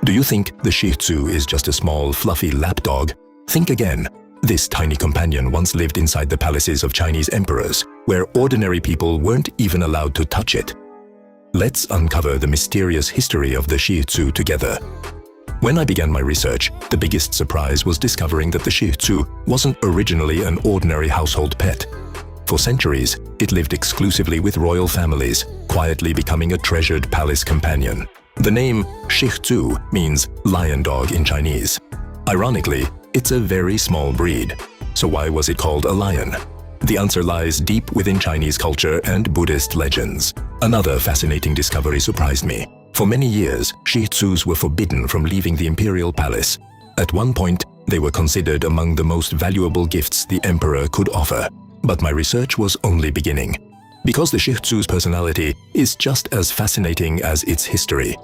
Do you think the Shih Tzu is just a small, fluffy lapdog? Think again. This tiny companion once lived inside the palaces of Chinese emperors, where ordinary people weren't even allowed to touch it. Let's uncover the mysterious history of the Shih Tzu together. When I began my research, the biggest surprise was discovering that the Shih Tzu wasn't originally an ordinary household pet. For centuries, it lived exclusively with royal families, quietly becoming a treasured palace companion. The name Shih Tzu means lion dog in Chinese. Ironically, it's a very small breed. So why was it called a lion? The answer lies deep within Chinese culture and Buddhist legends. Another fascinating discovery surprised me. For many years, Shih Tzus were forbidden from leaving the Imperial palace. At one point, they were considered among the most valuable gifts the emperor could offer. But my research was only beginning, because the Shih Tzu's personality is just as fascinating as its history.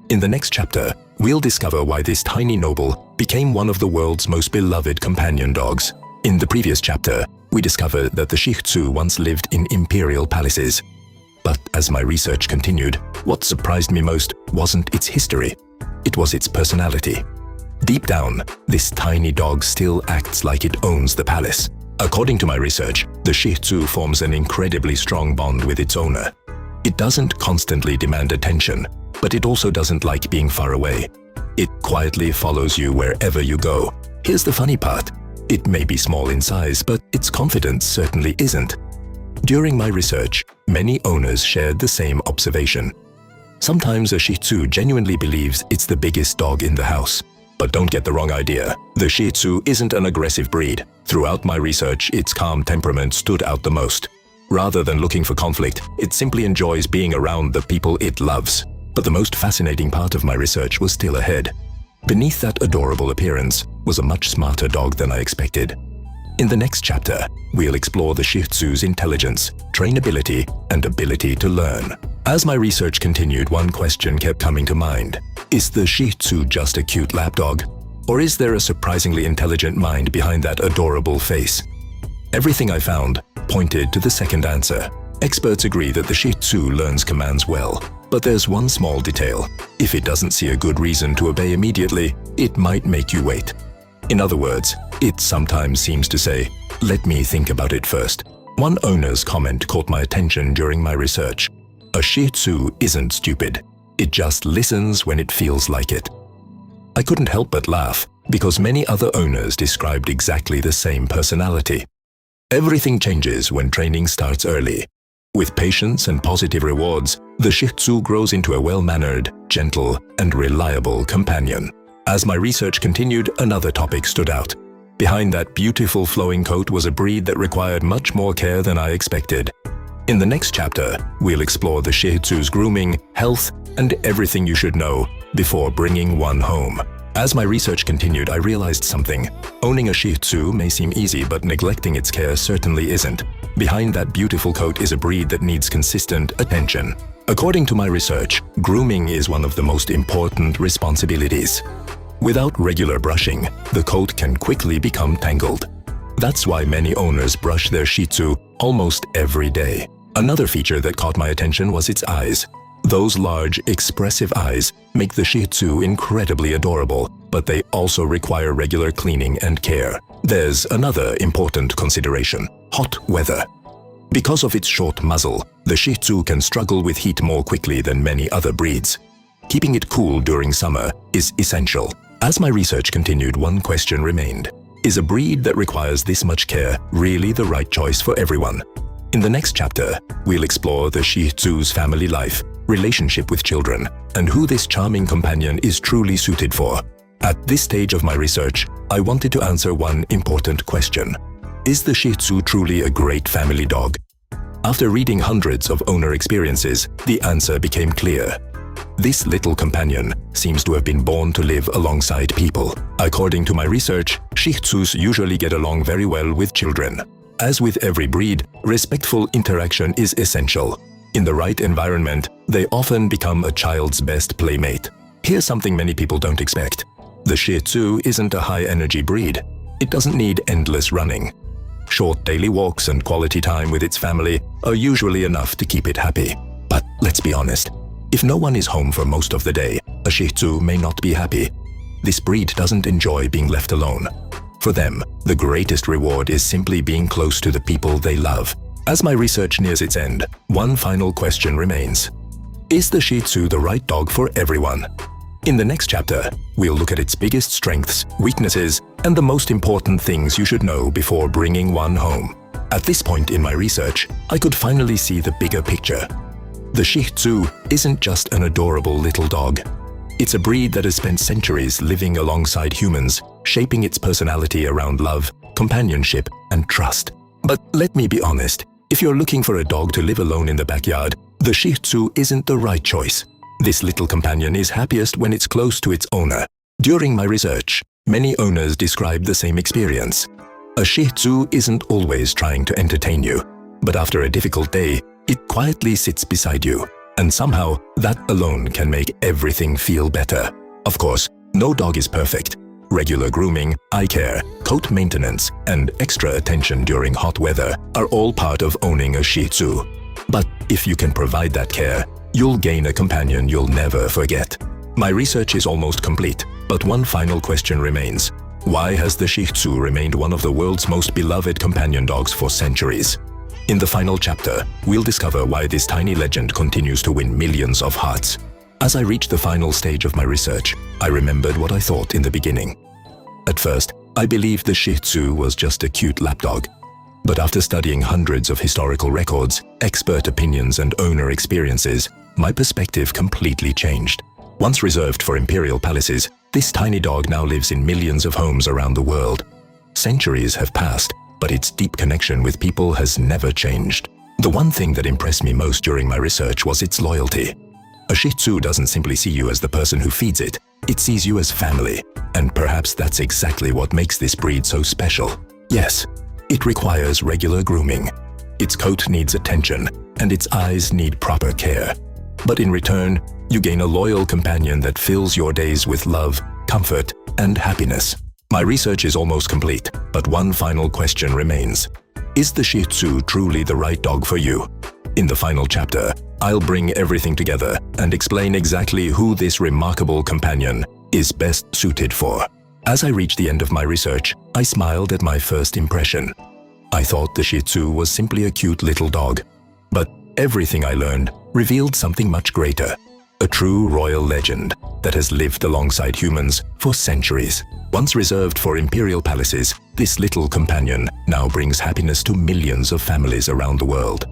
In the next chapter, we'll discover why this tiny noble became one of the world's most beloved companion dogs. In the previous chapter, we discovered that the Shih Tzu once lived in imperial palaces. But as my research continued, what surprised me most wasn't its history, it was its personality. Deep down, this tiny dog still acts like it owns the palace. According to my research, the Shih Tzu forms an incredibly strong bond with its owner. It doesn't constantly demand attention, but it also doesn't like being far away. It quietly follows you wherever you go. Here's the funny part. It may be small in size, but its confidence certainly isn't. During my research, many owners shared the same observation. Sometimes a Shih Tzu genuinely believes it's the biggest dog in the house. But don't get the wrong idea. The Shih Tzu isn't an aggressive breed. Throughout my research, its calm temperament stood out the most. Rather than looking for conflict, it simply enjoys being around the people it loves. But the most fascinating part of my research was still ahead. Beneath that adorable appearance was a much smarter dog than I expected. In the next chapter, we'll explore the Shih Tzu's intelligence, trainability, and ability to learn. As my research continued, one question kept coming to mind. Is the Shih Tzu just a cute lapdog? Or is there a surprisingly intelligent mind behind that adorable face? Everything I found pointed to the second answer. Experts agree that the Shih Tzu learns commands well, but there's one small detail. If it doesn't see a good reason to obey immediately, it might make you wait. In other words, it sometimes seems to say, "Let me think about it first." One owner's comment caught my attention during my research. A Shih Tzu isn't stupid. It just listens when it feels like it. I couldn't help but laugh, because many other owners described exactly the same personality. Everything changes when training starts early. With patience and positive rewards, the Shih Tzu grows into a well-mannered, gentle, and reliable companion. As my research continued, another topic stood out. Behind that beautiful flowing coat was a breed that required much more care than I expected. In the next chapter, we'll explore the Shih Tzu's grooming, health, and everything you should know before bringing one home. As my research continued, I realized something. Owning a Shih Tzu may seem easy, but neglecting its care certainly isn't. Behind that beautiful coat is a breed that needs consistent attention. According to my research, grooming is one of the most important responsibilities. Without regular brushing, the coat can quickly become tangled. That's why many owners brush their Shih Tzu almost every day. Another feature that caught my attention was its eyes. Those large, expressive eyes make the Shih Tzu incredibly adorable, but they also require regular cleaning and care. There's another important consideration: hot weather. Because of its short muzzle, the Shih Tzu can struggle with heat more quickly than many other breeds. Keeping it cool during summer is essential. As my research continued, one question remained. Is a breed that requires this much care really the right choice for everyone? In the next chapter, we'll explore the Shih Tzu's family life, relationship with children, and who this charming companion is truly suited for. At this stage of my research, I wanted to answer one important question. Is the Shih Tzu truly a great family dog? After reading hundreds of owner experiences, the answer became clear. This little companion seems to have been born to live alongside people. According to my research, Shih Tzus usually get along very well with children. As with every breed, respectful interaction is essential. In the right environment, they often become a child's best playmate. Here's something many people don't expect. The Shih Tzu isn't a high-energy breed. It doesn't need endless running. Short daily walks and quality time with its family are usually enough to keep it happy. But let's be honest, if no one is home for most of the day, A Shih Tzu may not be happy. This breed doesn't enjoy being left alone. For them, the greatest reward is simply being close to the people they love. As my research nears its end, one final question remains. Is the Shih Tzu the right dog for everyone? In the next chapter, we'll look at its biggest strengths, weaknesses, and the most important things you should know before bringing one home. At this point in my research, I could finally see the bigger picture. The Shih Tzu isn't just an adorable little dog. It's a breed that has spent centuries living alongside humans, shaping its personality around love, companionship, and trust. But let me be honest, if you're looking for a dog to live alone in the backyard, the Shih Tzu isn't the right choice. This little companion is happiest when it's close to its owner. During my research, many owners describe the same experience. A Shih Tzu isn't always trying to entertain you, but after a difficult day, it quietly sits beside you. And somehow, that alone can make everything feel better. Of course, no dog is perfect. Regular grooming, eye care, coat maintenance, and extra attention during hot weather are all part of owning a Shih Tzu. But if you can provide that care, you'll gain a companion you'll never forget. My research is almost complete, but one final question remains. Why has the Shih Tzu remained one of the world's most beloved companion dogs for centuries? In the final chapter, we'll discover why this tiny legend continues to win millions of hearts. As I reached the final stage of my research, I remembered what I thought in the beginning. At first, I believed the Shih Tzu was just a cute lapdog. But after studying hundreds of historical records, expert opinions, and owner experiences, my perspective completely changed. Once reserved for imperial palaces, this tiny dog now lives in millions of homes around the world. Centuries have passed, but its deep connection with people has never changed. The one thing that impressed me most during my research was its loyalty. A Shih Tzu doesn't simply see you as the person who feeds it, it sees you as family. And perhaps that's exactly what makes this breed so special. Yes, it requires regular grooming. Its coat needs attention, and its eyes need proper care. But in return, you gain a loyal companion that fills your days with love, comfort, and happiness. My research is almost complete, but one final question remains. Is the Shih Tzu truly the right dog for you? In the final chapter, I'll bring everything together and explain exactly who this remarkable companion is best suited for. As I reached the end of my research, I smiled at my first impression. I thought the Shih Tzu was simply a cute little dog. But everything I learned revealed something much greater. A true royal legend that has lived alongside humans for centuries. Once reserved for imperial palaces, this little companion now brings happiness to millions of families around the world.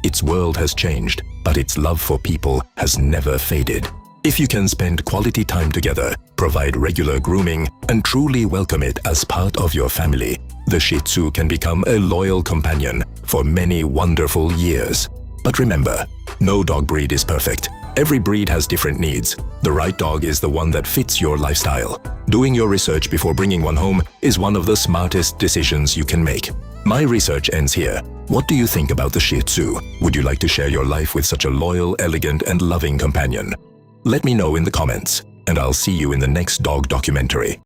Its world has changed, but its love for people has never faded. If you can spend quality time together, provide regular grooming, and truly welcome it as part of your family, the Shih Tzu can become a loyal companion for many wonderful years. But remember, no dog breed is perfect. Every breed has different needs. The right dog is the one that fits your lifestyle. Doing your research before bringing one home is one of the smartest decisions you can make. My research ends here. What do you think about the Shih Tzu? Would you like to share your life with such a loyal, elegant, and loving companion? Let me know in the comments, and I'll see you in the next dog documentary.